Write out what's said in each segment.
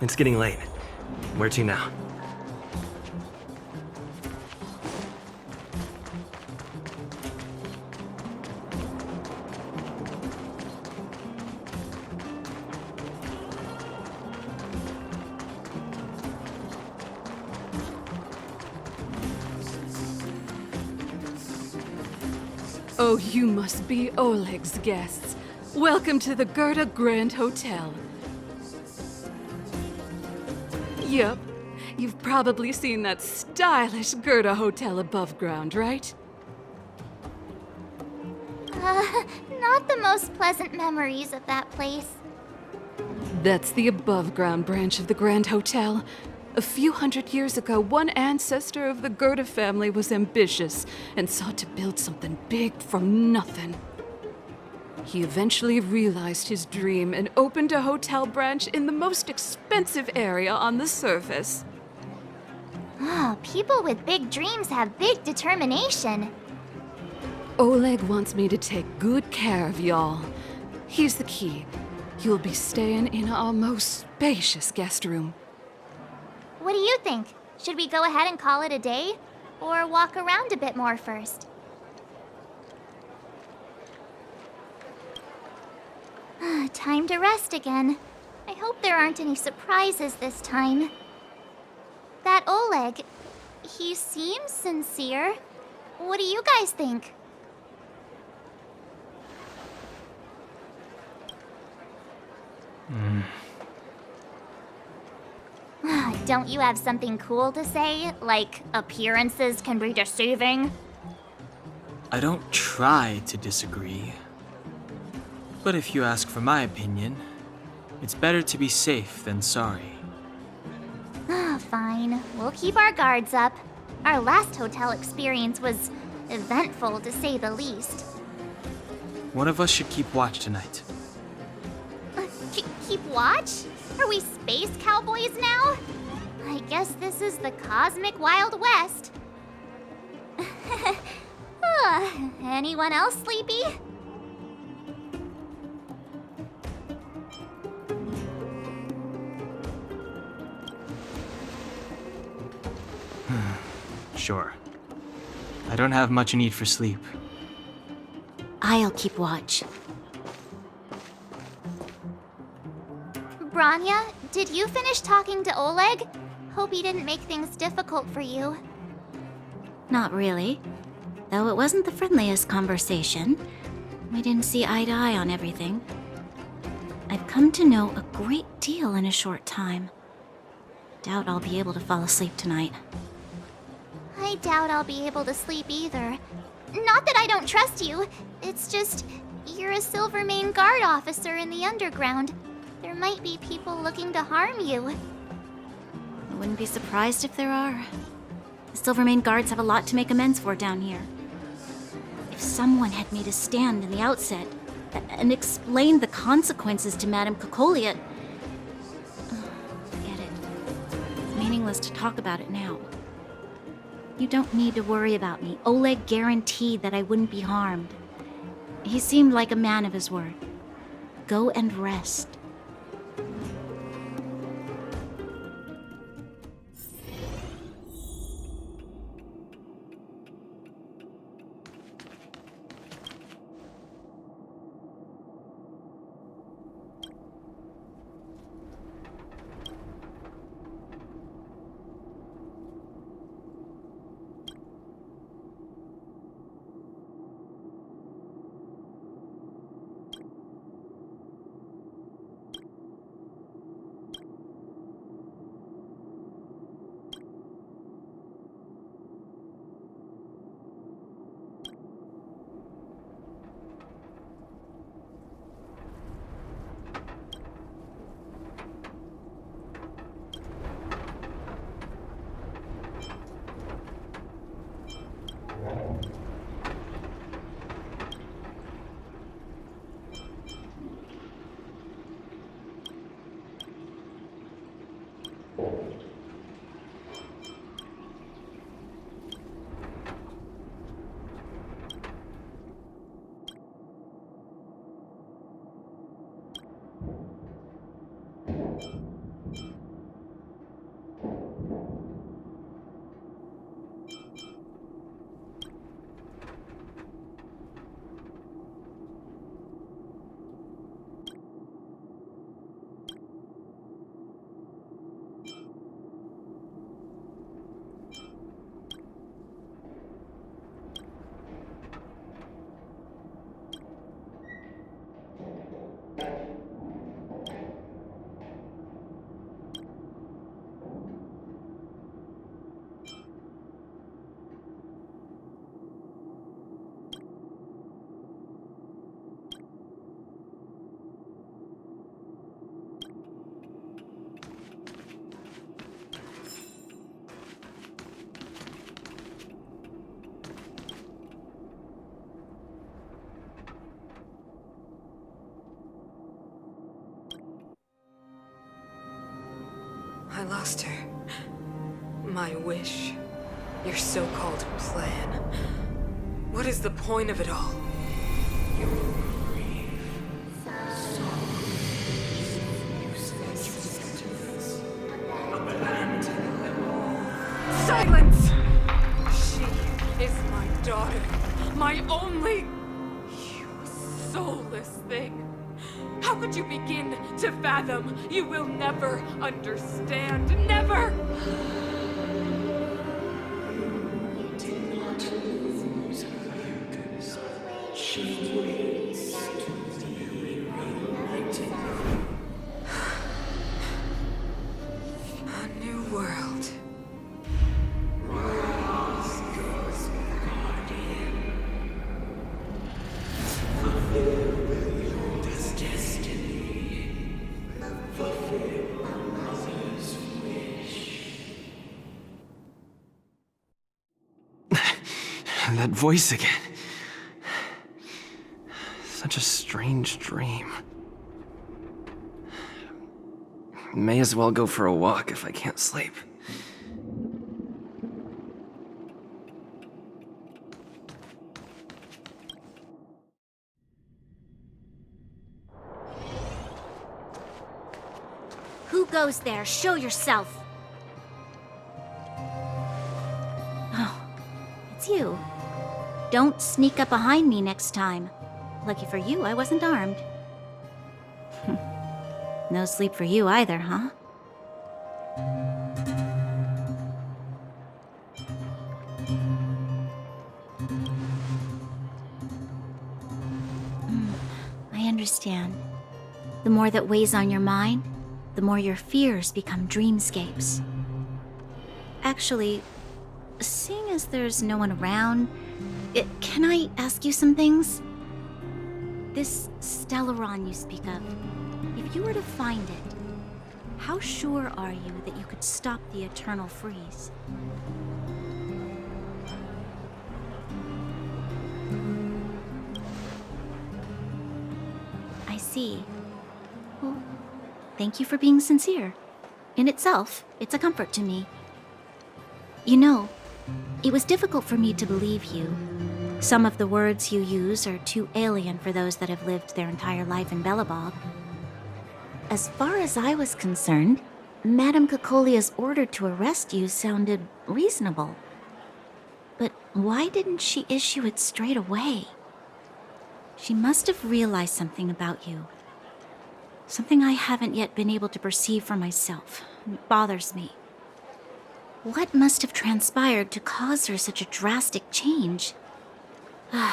It's getting late. Where to now? Oh, you must be Oleg's guests. Welcome to the Gerda Grand Hotel. Yup. You've probably seen that stylish Gerda Hotel above ground, right? Not the most pleasant memories of that place. That's the above ground branch of the Grand Hotel. A few hundred years ago, one ancestor of the Gerda family was ambitious and sought to build something big from nothing. He eventually realized his dream and opened a hotel branch in the most expensive area on the surface. Oh, people with big dreams have big determination. Oleg wants me to take good care of y'all. Here's the key. You'll be staying in our most spacious guest room. What do you think? Should we go ahead and call it a day? Or walk around a bit more first? Time to rest again. I hope there aren't any surprises this time. That Oleg, he seems sincere. What do you guys think? Don't you have something cool to say? Like, appearances can be deceiving? I don't try to disagree. But if you ask for my opinion, it's better to be safe than sorry. Fine. We'll keep our guards up. Our last hotel experience was eventful, to say the least. One of us should keep watch tonight. Keep watch? Are we space cowboys now? I guess this is the cosmic Wild West. Anyone else sleepy? Sure. I don't have much need for sleep. I'll keep watch. Branya, did you finish talking to Oleg? Hope he didn't make things difficult for you. Not really. Though it wasn't the friendliest conversation. We didn't see eye to eye on everything. I've come to know a great deal in a short time. Doubt I'll be able to fall asleep tonight. I doubt I'll be able to sleep either. Not that I don't trust you. It's just, you're a Silvermane Guard officer in the underground. There might be people looking to harm you. I wouldn't be surprised if there are. The Silvermane Guards have a lot to make amends for down here. If someone had made a stand in the outset and explained the consequences to Madame Cocolia... Forget it. It's meaningless to talk about it now. You don't need to worry about me. Oleg guaranteed that I wouldn't be harmed. He seemed like a man of his word. Go and rest. I lost her. My wish. Your so-called plan. What is the point of it all? Silence! She is my daughter. My only... You soulless thing. How could you begin to fathom? You will never understand. Never! A new world. That voice again. Such a strange dream. May as well go for a walk if I can't sleep. Who goes there? Show yourself. Oh, it's you. Don't sneak up behind me next time. Lucky for you, I wasn't armed. No sleep for you either, huh? I understand. The more that weighs on your mind, the more your fears become dreamscapes. Actually, seeing as there's no one around, can I ask you some things? This Stellaron you speak of, if you were to find it, how sure are you that you could stop the eternal freeze? I see. Well, thank you for being sincere. In itself, it's a comfort to me. You know, it was difficult for me to believe you. Some of the words you use are too alien for those that have lived their entire life in Belobog. As far as I was concerned, Madame Cocolia's order to arrest you sounded reasonable. But why didn't she issue it straight away? She must have realized something about you. Something I haven't yet been able to perceive for myself. It bothers me. What must have transpired to cause her such a drastic change?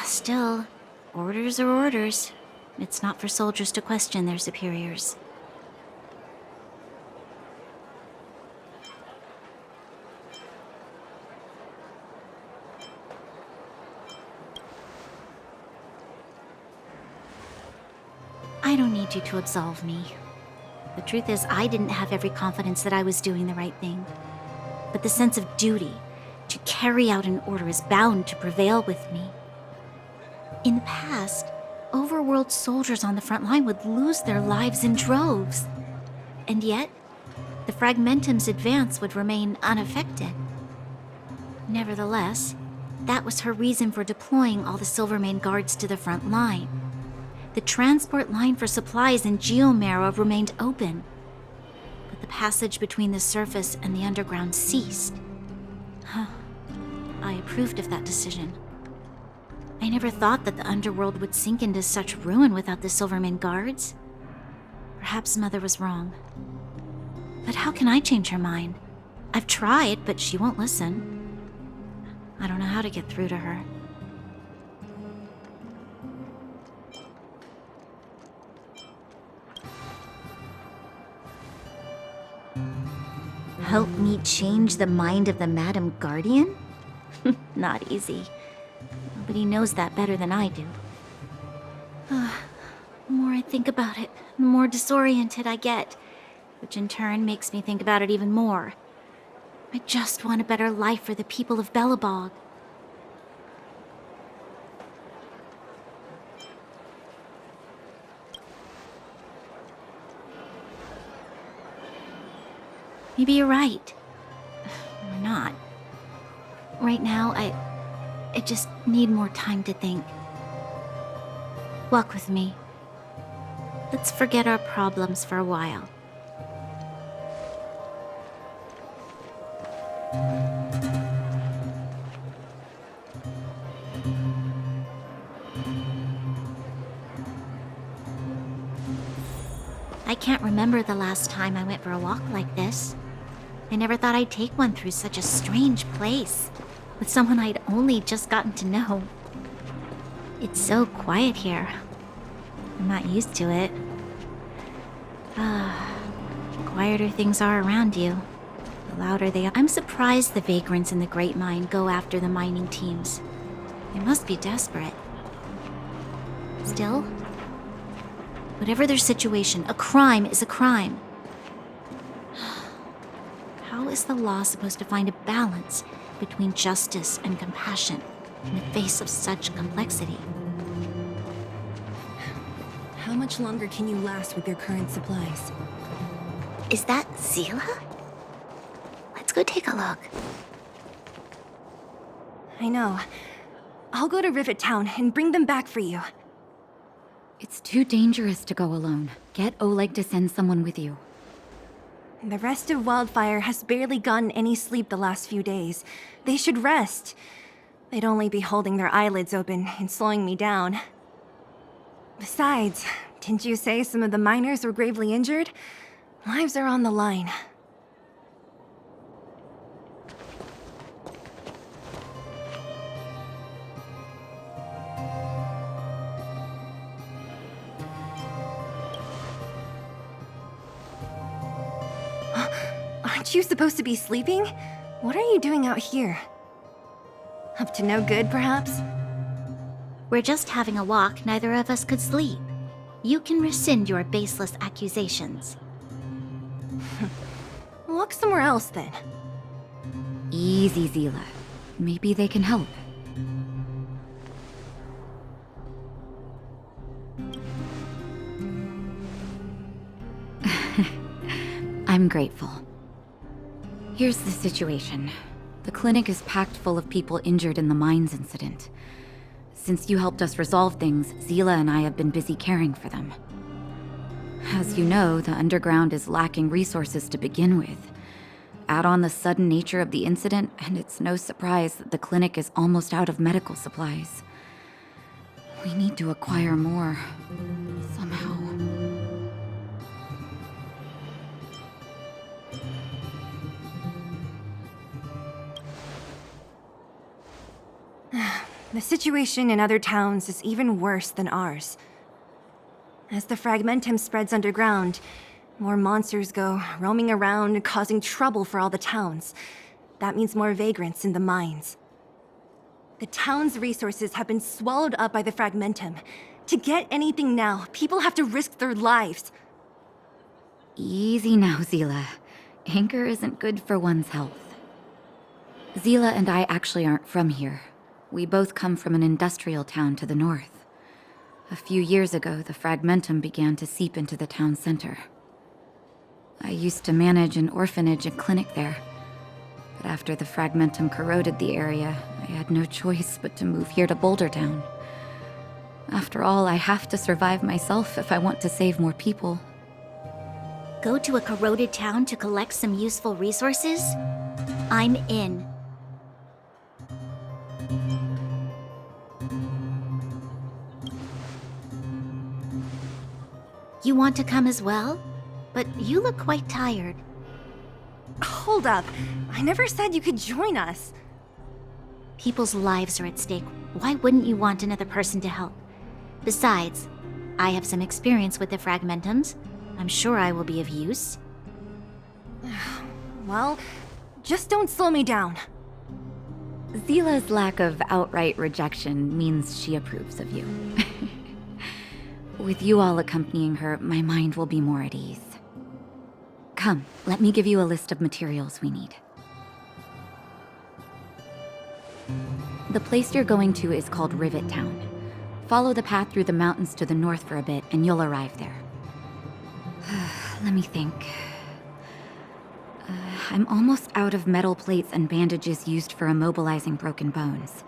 Still, orders are orders. It's not for soldiers to question their superiors. I don't need you to absolve me. The truth is, I didn't have every confidence that I was doing the right thing. But the sense of duty to carry out an order is bound to prevail with me. In the past, overworld soldiers on the front line would lose their lives in droves. And yet, the Fragmentum's advance would remain unaffected. Nevertheless, that was her reason for deploying all the Silvermane guards to the front line. The transport line for supplies in Geomarrow remained open, but the passage between the surface and the underground ceased. I approved of that decision. I never thought that the underworld would sink into such ruin without the Silvermane guards. Perhaps Mother was wrong. But how can I change her mind? I've tried, but she won't listen. I don't know how to get through to her. Help me change the mind of the Madam Guardian? Not easy. Nobody knows that better than I do. The more I think about it, the more disoriented I get, which in turn makes me think about it even more. I just want a better life for the people of Belobog. Maybe you're right. Or not. Right now, I just need more time to think. Walk with me. Let's forget our problems for a while. I can't remember the last time I went for a walk like this. I never thought I'd take one through such a strange place, with someone I'd only just gotten to know. It's so quiet here. I'm not used to it. The quieter things are around you, the louder they are. I'm surprised the vagrants in the Great Mine go after the mining teams. They must be desperate. Still, whatever their situation, a crime is a crime. How is the law supposed to find a balance between justice and compassion in the face of such complexity? How much longer can you last with your current supplies? Is that Zila? Let's go take a look. I know. I'll go to Rivet Town and bring them back for you. It's too dangerous to go alone. Get Oleg to send someone with you. The rest of Wildfire has barely gotten any sleep the last few days. They should rest. They'd only be holding their eyelids open and slowing me down. Besides, didn't you say some of the miners were gravely injured? Lives are on the line. Aren't you supposed to be sleeping? What are you doing out here? Up to no good, perhaps? We're just having a walk, neither of us could sleep. You can rescind your baseless accusations. Walk somewhere else, then. Easy, Zila. Maybe they can help. I'm grateful. Here's the situation. The clinic is packed full of people injured in the mines incident. Since you helped us resolve things, Zila and I have been busy caring for them. As you know, the underground is lacking resources to begin with. Add on the sudden nature of the incident, and it's no surprise that the clinic is almost out of medical supplies. We need to acquire more, somehow. The situation in other towns is even worse than ours. As the fragmentum spreads underground, more monsters go roaming around, causing trouble for all the towns. That means more vagrants in the mines. The town's resources have been swallowed up by the fragmentum. To get anything now, people have to risk their lives. Easy now, Zila. Anger isn't good for one's health. Zila and I actually aren't from here. We both come from an industrial town to the north. A few years ago, the fragmentum began to seep into the town center. I used to manage an orphanage and clinic there. But after the fragmentum corroded the area, I had no choice but to move here to Boulder Town. After all, I have to survive myself if I want to save more people. Go to a corroded town to collect some useful resources? I'm in. You want to come as well? But you look quite tired. Hold up. I never said you could join us. People's lives are at stake. Why wouldn't you want another person to help? Besides, I have some experience with the fragmentums. I'm sure I will be of use. Well, just don't slow me down. Zila's lack of outright rejection means she approves of you. With you all accompanying her, my mind will be more at ease. Come, let me give you a list of materials we need. The place you're going to is called Rivet Town. Follow the path through the mountains to the north for a bit, and you'll arrive there. Let me think. I'm almost out of metal plates and bandages used for immobilizing broken bones.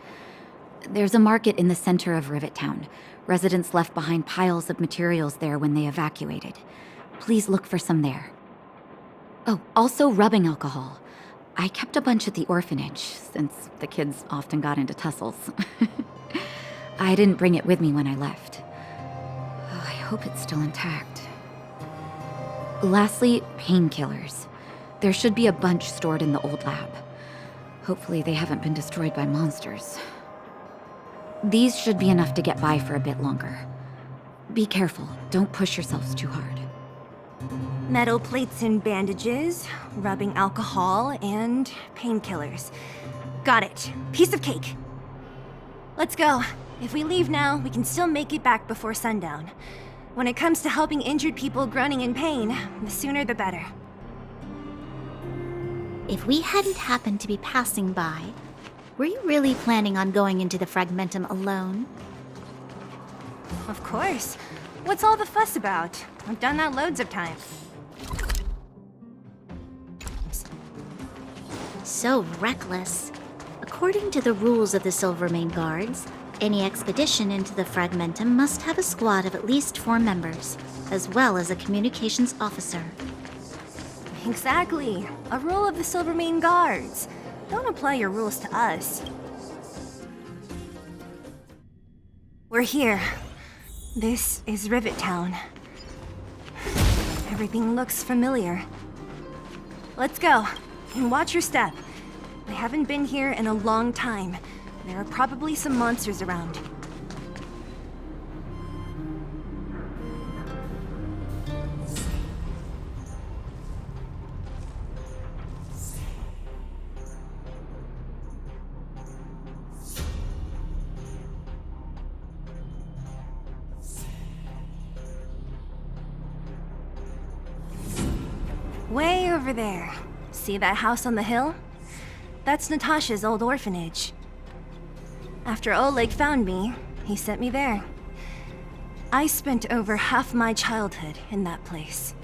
There's a market in the center of Rivet Town. Residents left behind piles of materials there when they evacuated. Please look for some there. Oh, also rubbing alcohol. I kept a bunch at the orphanage, since the kids often got into tussles. I didn't bring it with me when I left. Oh, I hope it's still intact. Lastly, painkillers. There should be a bunch stored in the old lab. Hopefully they haven't been destroyed by monsters. These should be enough to get by for a bit longer. Be careful, don't push yourselves too hard. Metal plates and bandages, rubbing alcohol, and painkillers. Got it. Piece of cake. Let's go. If we leave now, we can still make it back before sundown. When it comes to helping injured people groaning in pain, the sooner the better. If we hadn't happened to be passing by, were you really planning on going into the Fragmentum alone? Of course. What's all the fuss about? I've done that loads of times. So reckless. According to the rules of the Silvermane Guards, any expedition into the Fragmentum must have a squad of at least 4 members, as well as a communications officer. Exactly. A rule of the Silvermane Guards. Don't apply your rules to us. We're here. This is Rivet Town. Everything looks familiar. Let's go. And watch your step. I haven't been here in a long time. There are probably some monsters around. Way over there. See that house on the hill? That's Natasha's old orphanage. After Oleg found me, he sent me there. I spent over half my childhood in that place.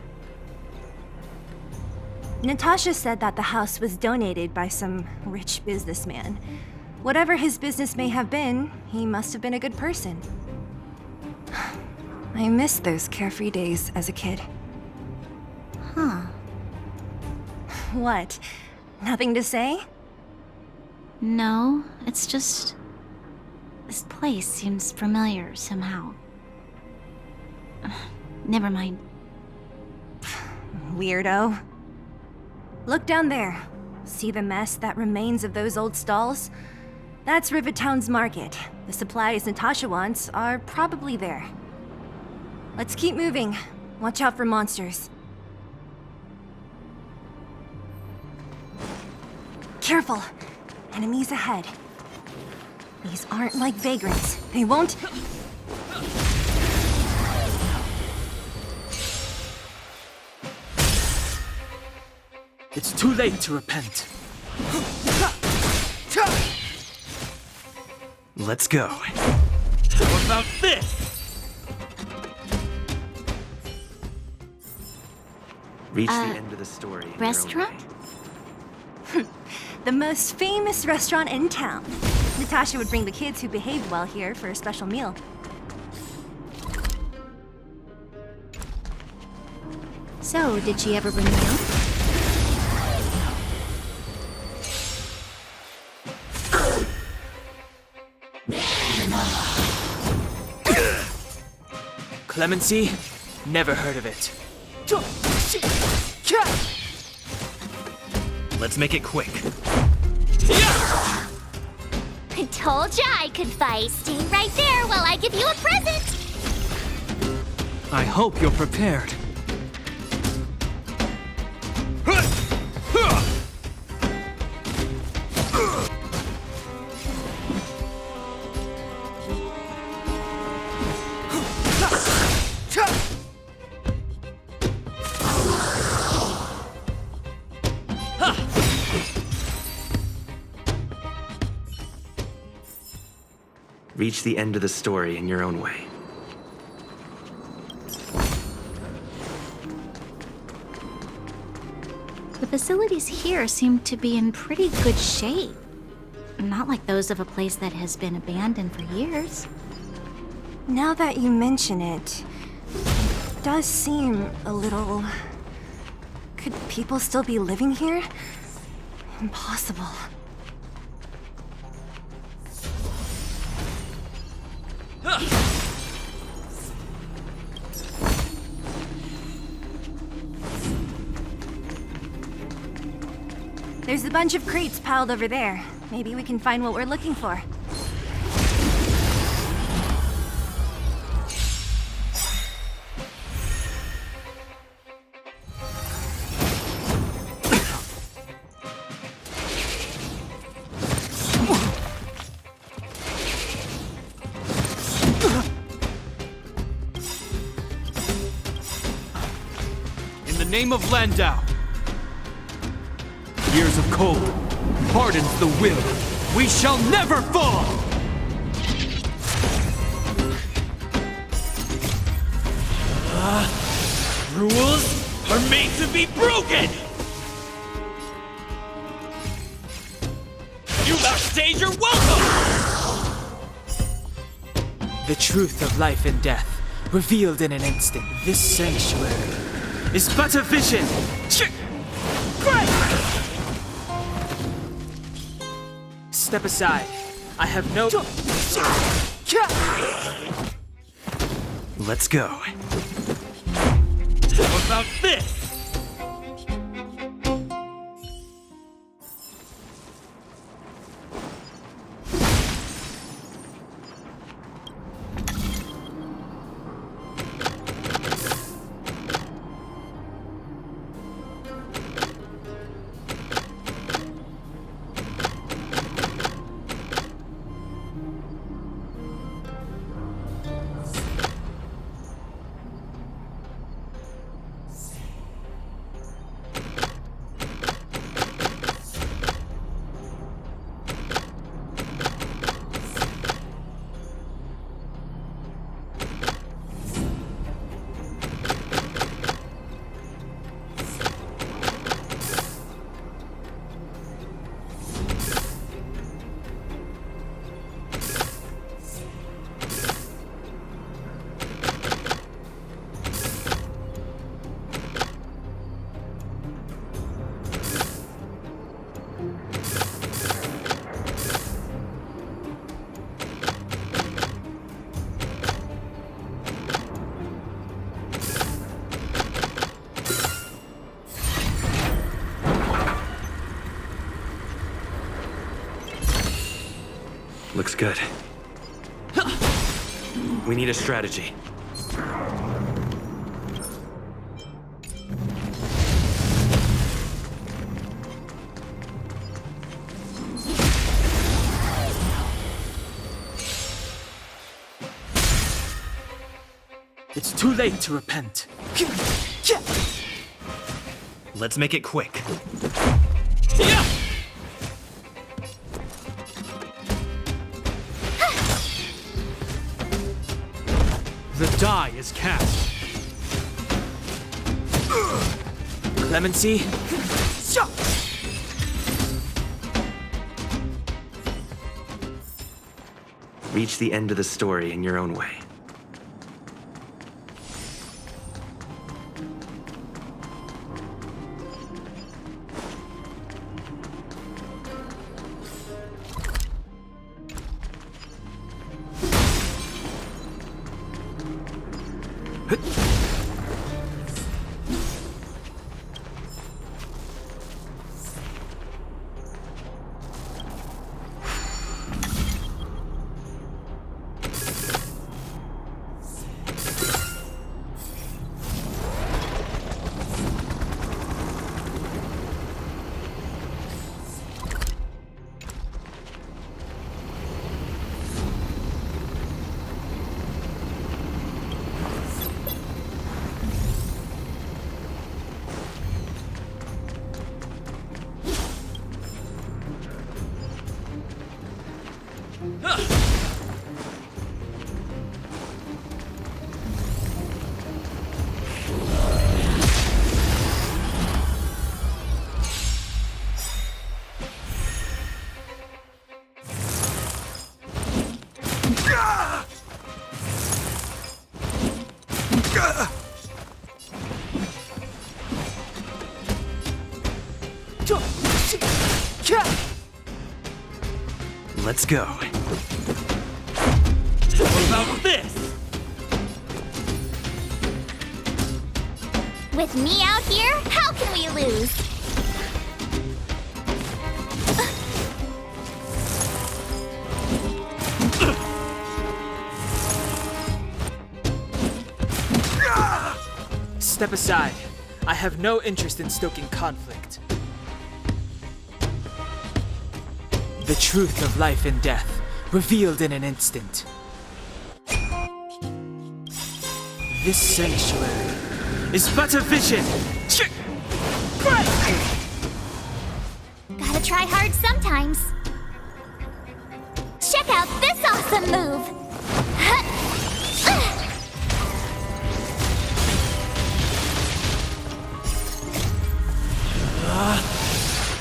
Natasha said that the house was donated by some rich businessman. Whatever his business may have been, he must have been a good person. I miss those carefree days as a kid. Huh. What? Nothing to say? No, it's just... this place seems familiar somehow. Never mind. Weirdo. Look down there. See the mess that remains of those old stalls? That's Rivet Town's market. The supplies Natasha wants are probably there. Let's keep moving. Watch out for monsters. Careful! Enemies ahead. These aren't like vagrants. They won't... It's too late to repent. Let's go. What about this? Reach the end of the story. in your own Restaurant? way. The most famous restaurant in town. Natasha would bring the kids who behaved well here for a special meal. So, did she ever bring you? Clemency? Never heard of it. Let's make it quick. I told ya I could fight. Stay right there while I give you a present. I hope you're prepared. Reach the end of the story in your own way. The facilities here seem to be in pretty good shape. Not like those of a place that has been abandoned for years. Now that you mention it, it does seem a little... Could people still be living here? Impossible. There's a bunch of crates piled over there. Maybe we can find what we're looking for. In the name of Landau, years of cold hardens the will. We shall never fall! Rules are made to be broken! You outstayed your welcome! The truth of life and death, revealed in an instant. This sanctuary is but a vision! Step aside. I have no... Let's go. How about this? Looks good. We need a strategy. It's too late to repent. Let's make it quick. The die is cast. Clemency? Reach the end of the story in your own way. Let's go. What about this? With me out here, how can we lose? Step aside. I have no interest in stoking conflict. The truth of life and death, revealed in an instant. This sanctuary is but a vision. Gotta try hard sometimes. Check out this awesome move!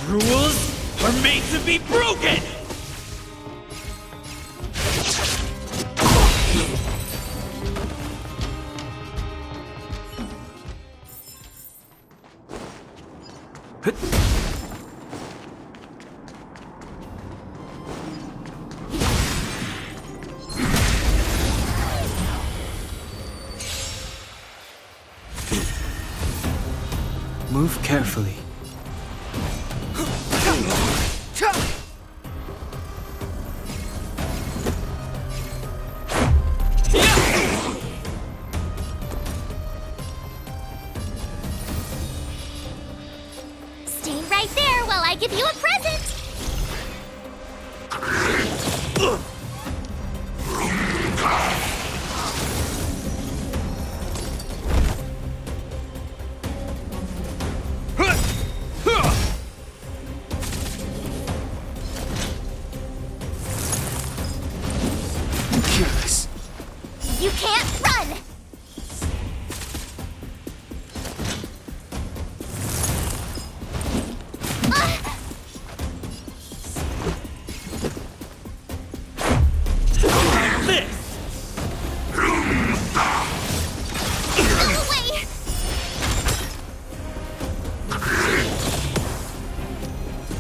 Rules are made to be broken! Move carefully. Stay right there while I give you a present! Careless. You can't run! This! Away!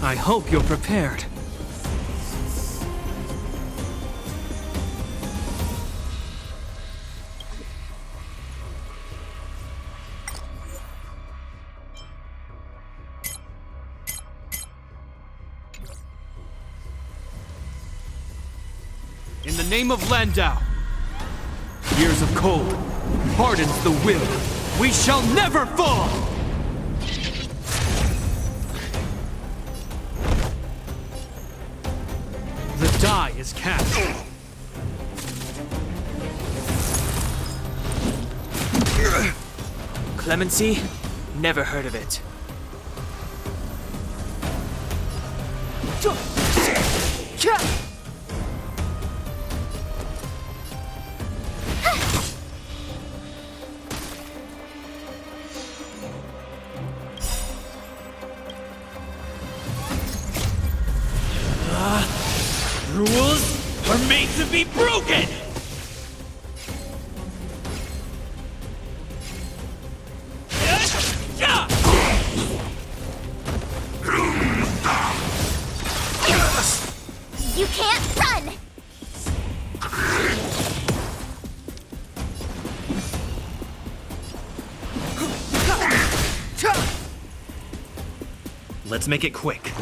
I hope you're prepared. In the name of Landau, years of cold hardens the will. We shall never fall! The die is cast. Clemency? Never heard of it. Rules are made to be broken! You can't run! Let's make it quick.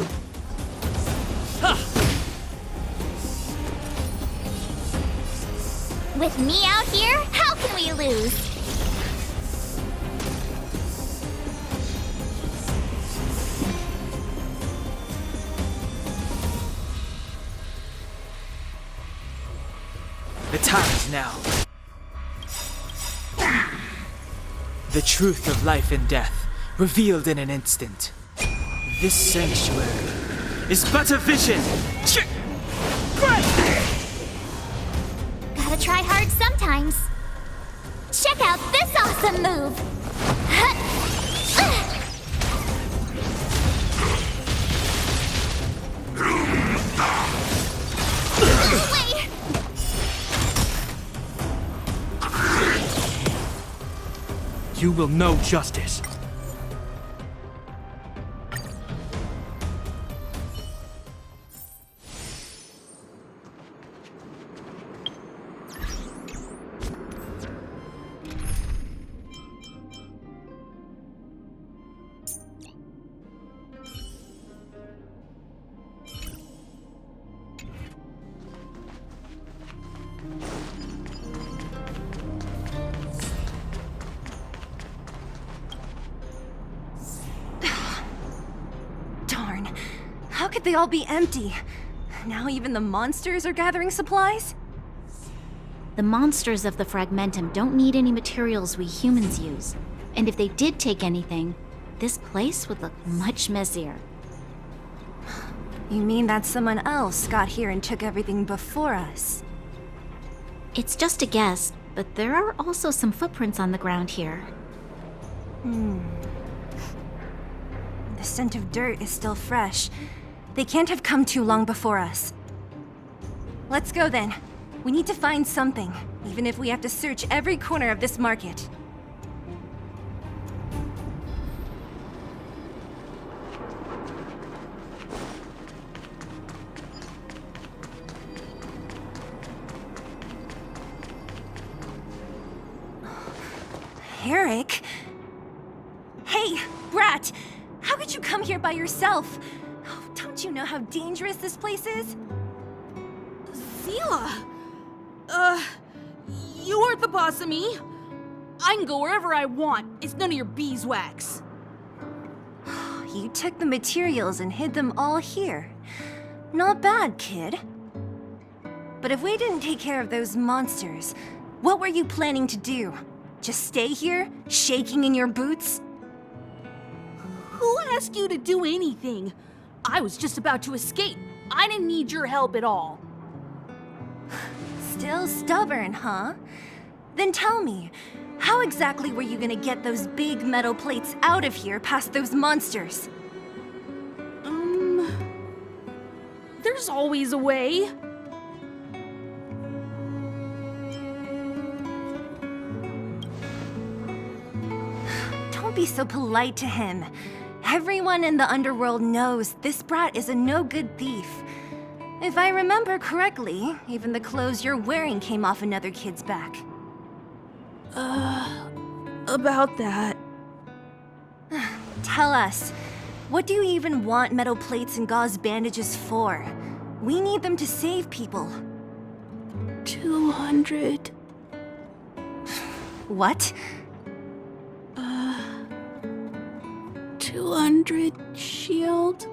With me out here, how can we lose? The time is now. The truth of life and death, revealed in an instant. This sanctuary is but a vision. Gotta try hard sometimes. Check out this awesome move! Away! You will know justice. Darn. How could they all be empty? Now even the monsters are gathering supplies? The monsters of the Fragmentum don't need any materials we humans use. And if they did take anything, this place would look much messier. You mean that someone else got here and took everything before us? It's just a guess, but there are also some footprints on the ground here. The scent of dirt is still fresh. They can't have come too long before us. Let's go then. We need to find something, even if we have to search every corner of this market. Eric? Hey, Brat! How could you come here by yourself? Oh, don't you know how dangerous this place is? Zila! You aren't the boss of me. I can go wherever I want. It's none of your beeswax. You took the materials and hid them all here. Not bad, kid. But if we didn't take care of those monsters, what were you planning to do? Just stay here, shaking in your boots? Who asked you to do anything? I was just about to escape. I didn't need your help at all. Still stubborn, huh? Then tell me, how exactly were you gonna get those big metal plates out of here past those monsters? There's always a way. Don't be so polite to him. Everyone in the underworld knows this brat is a no-good thief. If I remember correctly, even the clothes you're wearing came off another kid's back. About that. Tell us, what do you even want metal plates and gauze bandages for? We need them to save people. 200. What? 200 shield.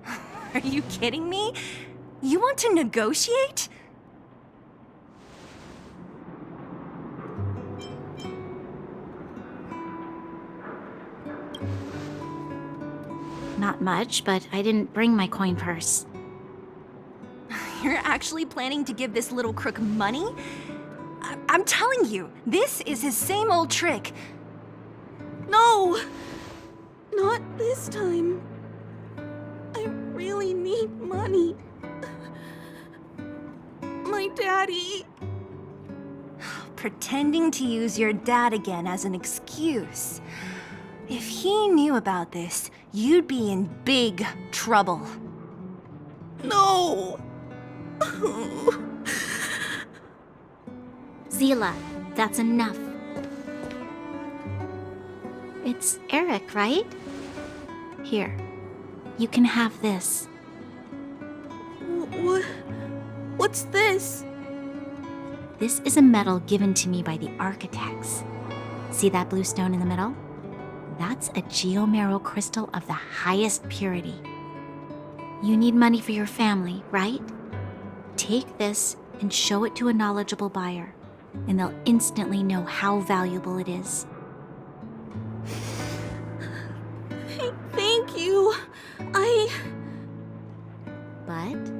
Are you kidding me? You want to negotiate? Not much, but I didn't bring my coin purse. You're actually planning to give this little crook money? I'm telling you, this is his same old trick. No! Not this time. I really need money. My daddy. Pretending to use your dad again as an excuse. If he knew about this, you'd be in big trouble. No! Zila, that's enough. It's Eric, right? Here, you can have this. What's this? This is a medal given to me by the architects. See that blue stone in the middle? That's a geomarrow crystal of the highest purity. You need money for your family, right? Take this and show it to a knowledgeable buyer, and they'll instantly know how valuable it is. Thank you. But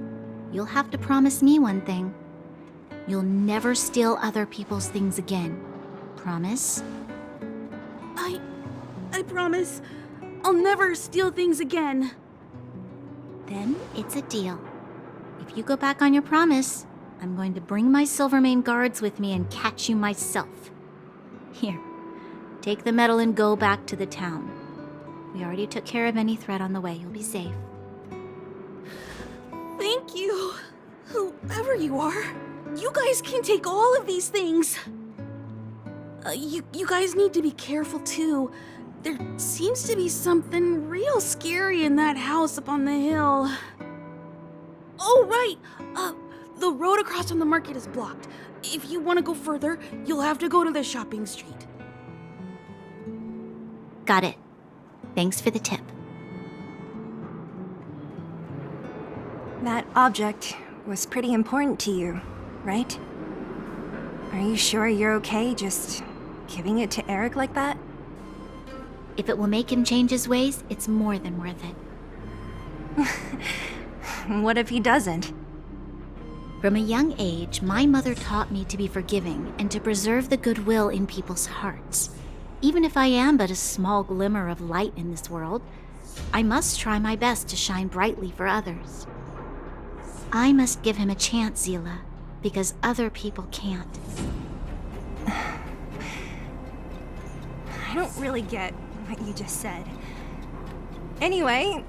you'll have to promise me one thing. You'll never steal other people's things again. Promise? I promise I'll never steal things again. Then it's a deal. If you go back on your promise, I'm going to bring my Silvermane guards with me and catch you myself. Here, Take the medal and go back to the town. We already took care of any threat on the way. You'll be safe. Thank you, whoever you are. You guys can take all of these things. You guys need to be careful too. There seems to be something real scary in that house up on the hill. Oh, right. The road across from the market is blocked. If you want to go further, you'll have to go to the shopping street. Got it. Thanks for the tip. That object was pretty important to you, right? Are you sure you're okay just giving it to Eric like that? If it will make him change his ways, it's more than worth it. What if he doesn't? From a young age, my mother taught me to be forgiving and to preserve the goodwill in people's hearts. Even if I am but a small glimmer of light in this world, I must try my best to shine brightly for others. I must give him a chance, Zila, because other people can't. I don't really get what you just said. Anyway,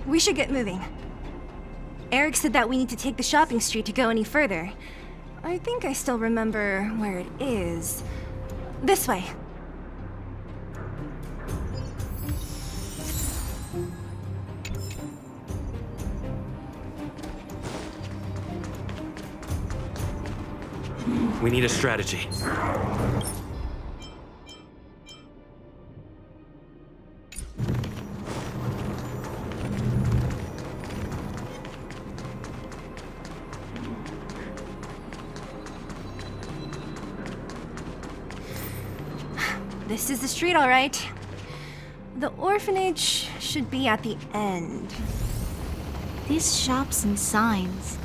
we should get moving. Eric said that we need to take the shopping street to go any further. I think I still remember where it is. This way. We need a strategy. This is the street, all right. The orphanage should be at the end. These shops and signs,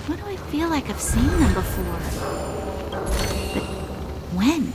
why do I feel like I've seen them before? But when?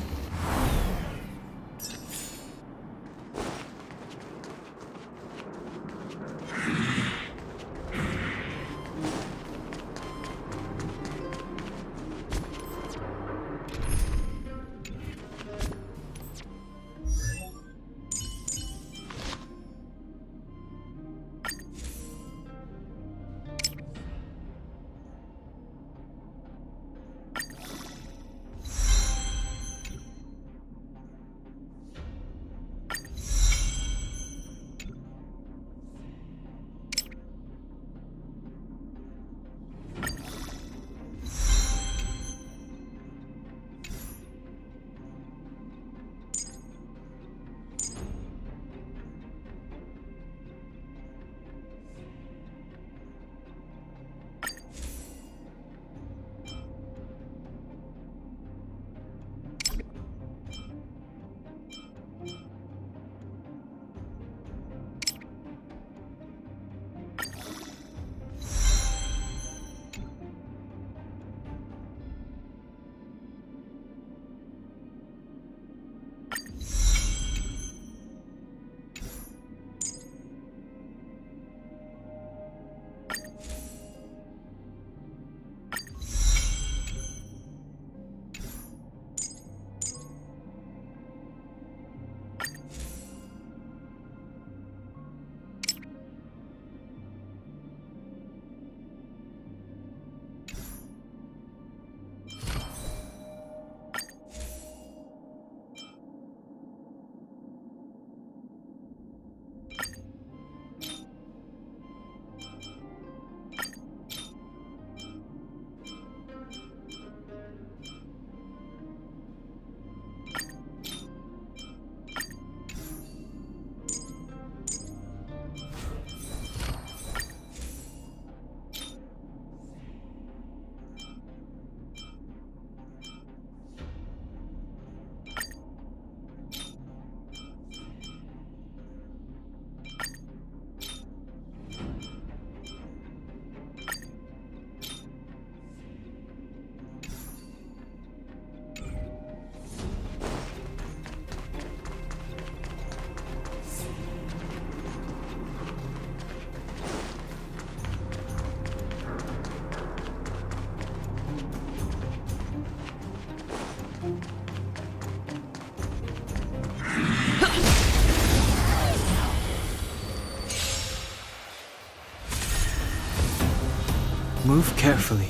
Move carefully.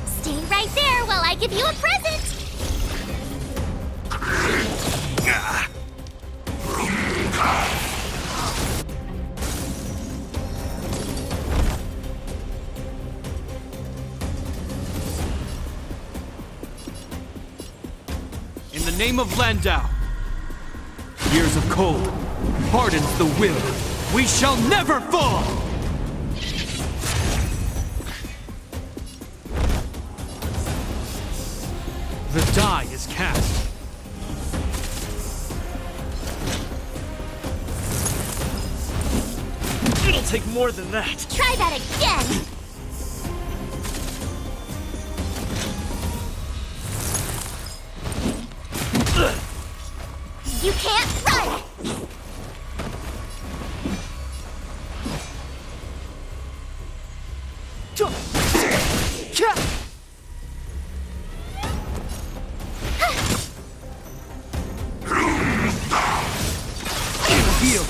Stay right there while I give you a present! In the name of Landau, years of cold hardens the will. We shall never fall! The die is cast. It'll take more than that. Try that again! You can't run! Heal.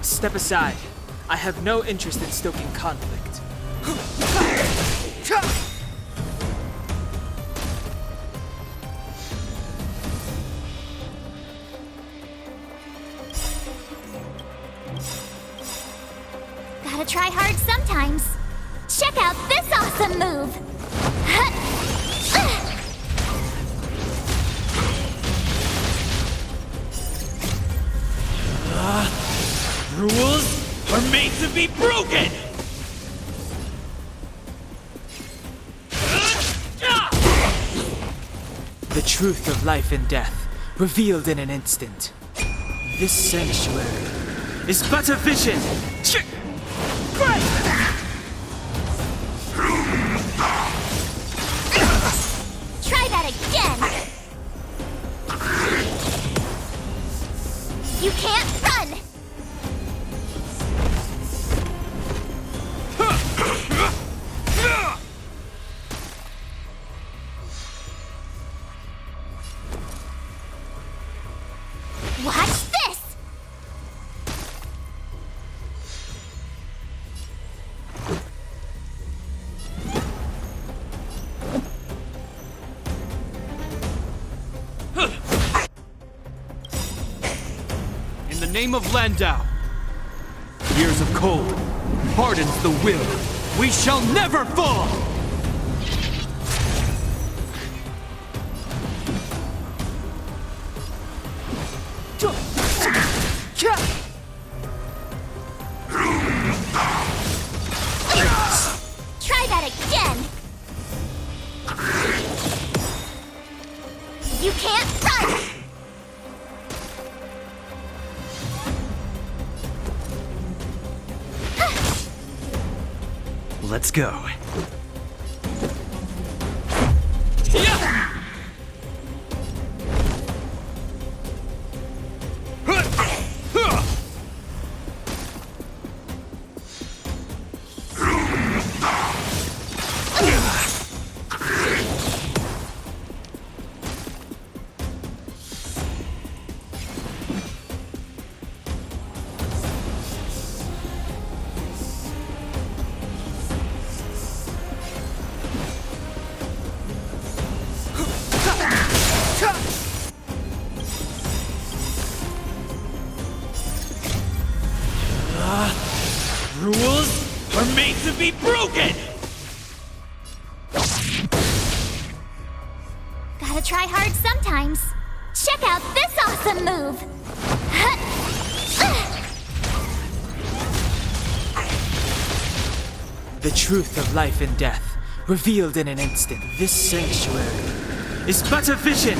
Step aside. I have no interest in stoking conflict. Gotta try hard sometimes. Check out this awesome move! Rules are made to be broken! The truth of life and death, revealed in an instant. This sanctuary is but a vision! Try that again! You can't run! Watch this! In the name of Landau, years of cold hardens the will. We shall never fall! Try that again! You can't run! Let's go. Rules are made to be broken! Gotta try hard sometimes. Check out this awesome move! The truth of life and death, revealed in an instant. This sanctuary is but a vision!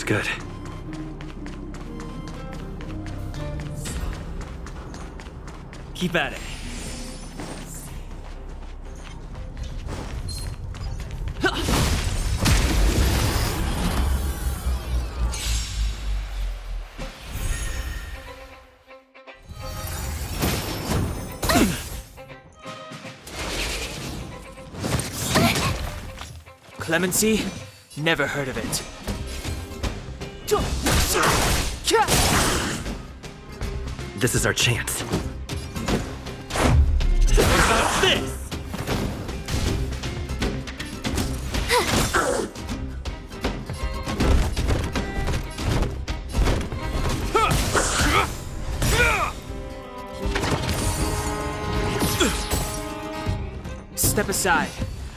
Good. Keep at it. Clemency? Never heard of it. This is our chance. What about this? Step aside.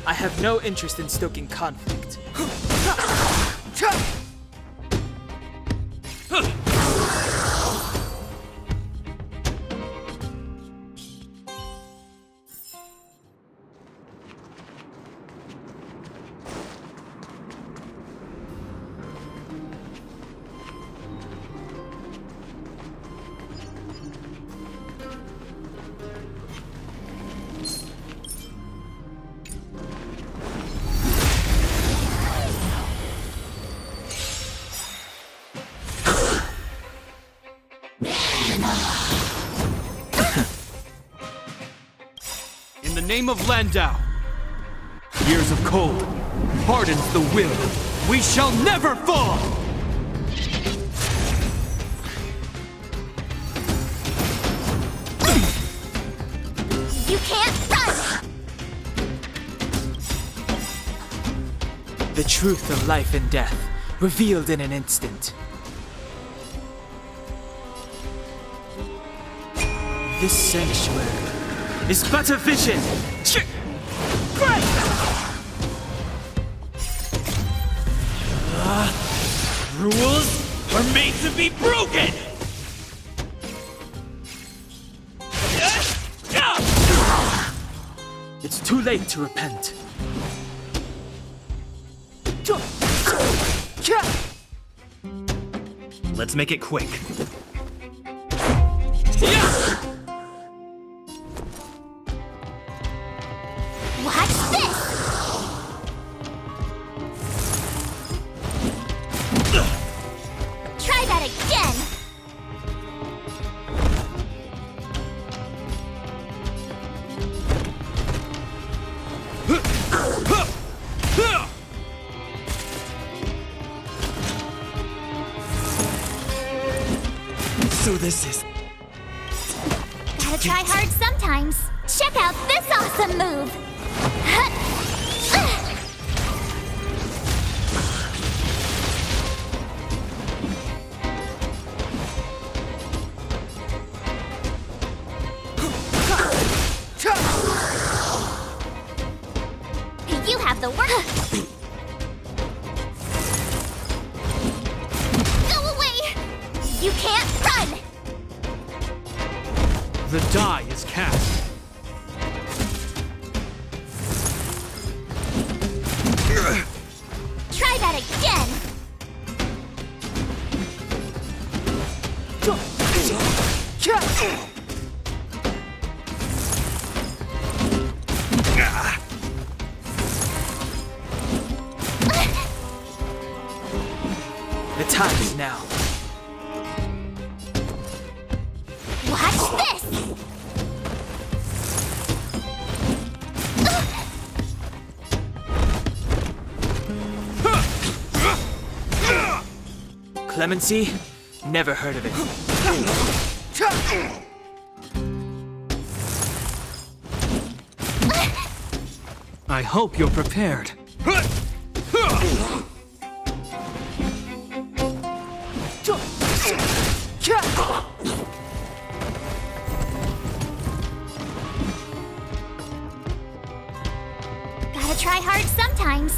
I have no interest in stoking conflict. In the name of Landau, years of cold hardens the will. We shall never fall! You can't run! The truth of life and death, revealed in an instant. This sanctuary is but a vision! Rules are made to be broken! It's too late to repent. Let's make it quick. Watch this! Try that again! So this is... Gotta try hard sometimes. Check out this awesome move! You have the work. Go away! You can't run! The die is cast. Try that again! The time is now. Watch this! Clemency? Never heard of it. I hope you're prepared. Gotta try hard sometimes.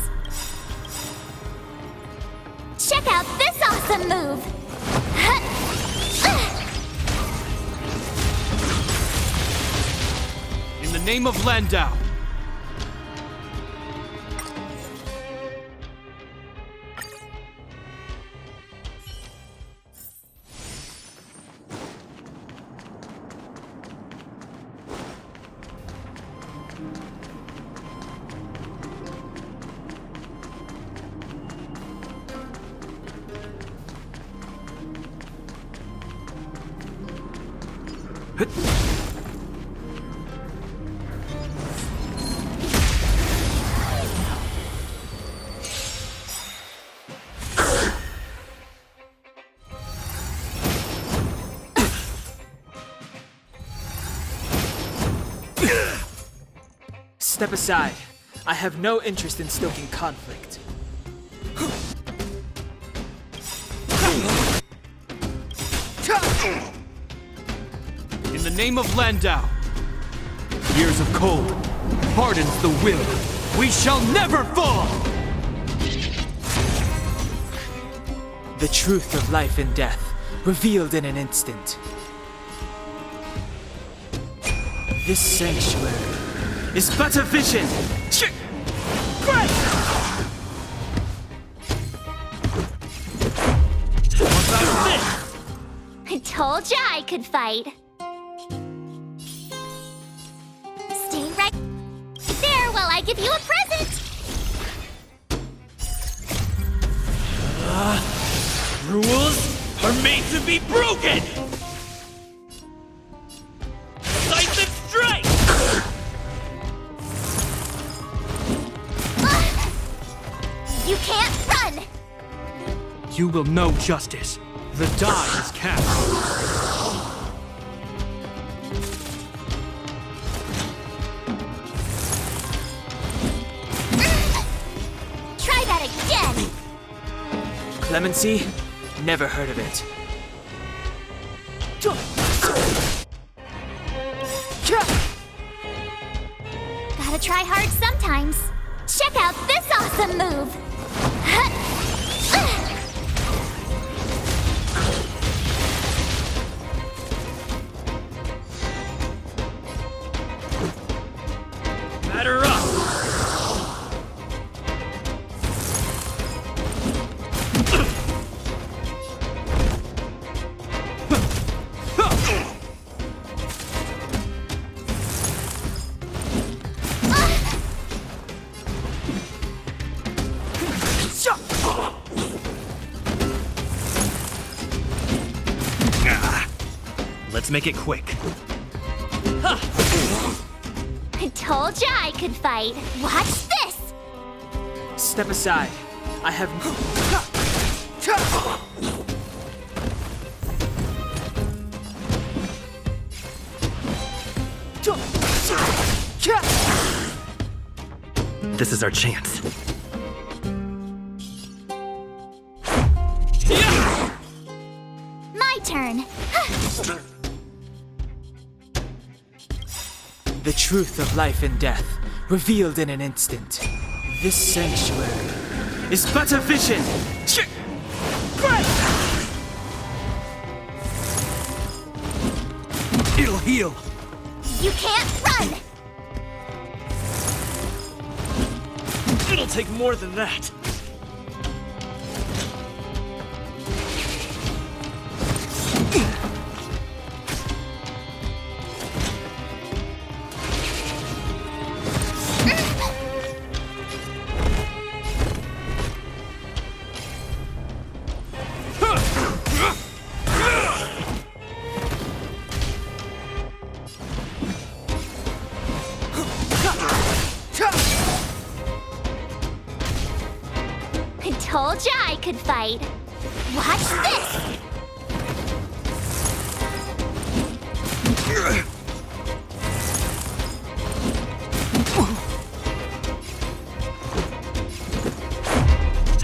Check out this awesome move! In the name of Landau, Step aside. I have no interest in stoking conflict. In the name of Landau, years of cold hardens the will. We shall never fall! The truth of life and death, revealed in an instant. This sanctuary is but a vision! I told ya I could fight. Stay right there while I give you a present. Rules are made to be broken! Decisive strike! You can't run! You will know justice. The die is cast. Try that again! Clemency? Never heard of it. Gotta try hard sometimes. Check out this awesome move! Batter up! Let's make it quick. I told ya I could fight. Watch this! Step aside. I have This is our chance. My turn. the truth of life and death, revealed in an instant. This sanctuary is but a vision! It'll heal! You can't run! It'll take more than that! I told ya I could fight. Watch this!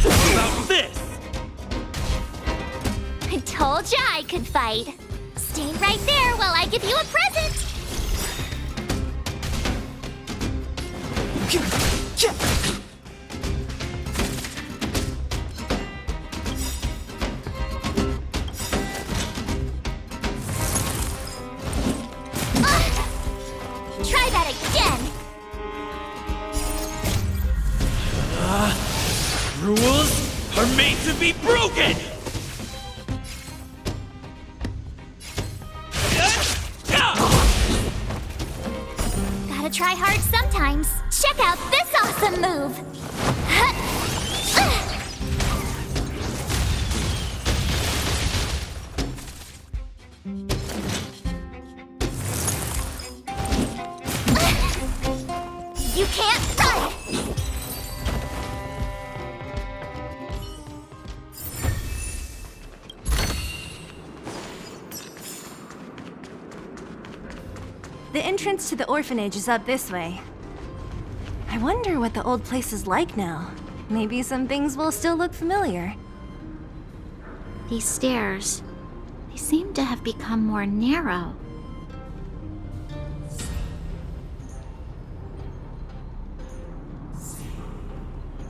What about this? I told ya I could fight. Stay right there while I give you a present! Try that again! Rules are made to be broken! Gotta try hard sometimes. Check out this awesome move! can't run! The entrance to the orphanage is up this way. I wonder what the old place is like now. Maybe some things will still look familiar. These stairs, they seem to have become more narrow.